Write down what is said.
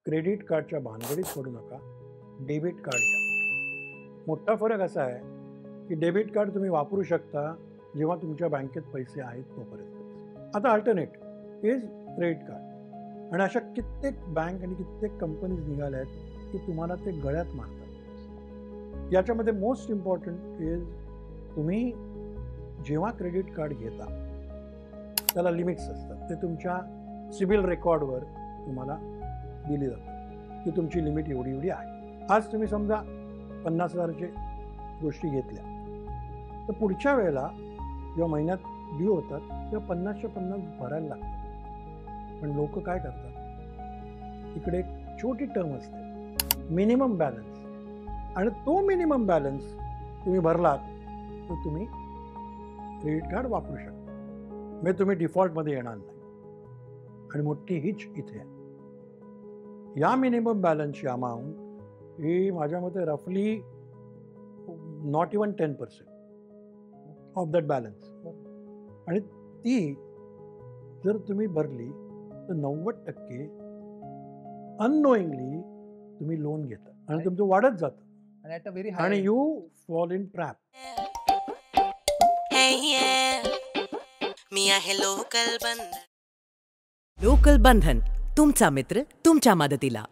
Credit कार्डच्या भानगडीत पडू नका. डेबिट कार्ड घ्या. मोठा फरक असा आहे की डेबिट कार्ड तुम्ही वापरू शकता जेव्हा तुमच्या बँकेत पैसे आहेत तोपर्यंत. आता अल्टरनेट इज क्रेडिट कार्ड. आणि अशा कित्येक बँक आणि कित्येक कंपनीज निघाल्या आहेत की तुम्हाला ते गळ्यात मारतात. याच्यामध्ये मोस्ट इम्पॉर्टंट इज तुम्ही जेव्हा क्रेडिट कार्ड घेता त्याला लिमिट्स असतात. ते तुमच्या सिबिल रेकॉर्डवर तुम्हाला दिली जातात की तुमची लिमिट एवढी एवढी आहे. आज तुम्ही समजा 50,000चे गोष्टी घेतल्या तर पुढच्या वेळेला जेव्हा महिन्यात ड्यू होतात तेव्हा 50च्या 50 भरायला लागतात. पण लोक काय करतात, इकडे एक छोटी टर्म असते मिनिमम बॅलन्स, आणि तो मिनिमम बॅलन्स तुम्ही भरलात तर तुम्ही क्रेडिट कार्ड वापरू शकता. म्हणजे तुम्ही डिफॉल्टमध्ये येणार नाही. आणि मोठी हिच इथे आहे. या मिनिमम बॅलन्सची अमाऊंट ही माझ्या मते रफली not even 10% of that balance. आणि ती जर तुम्ही भरली तर 90% अननोईंगली तुम्ही लोन घेता आणि तुमचं वाढत जातं आणि यू फॉल इन ट्रॅप. मी आहे लोकल बंधन. लोकल बंधन, तुमचा मित्र तुमच्या मदतीला.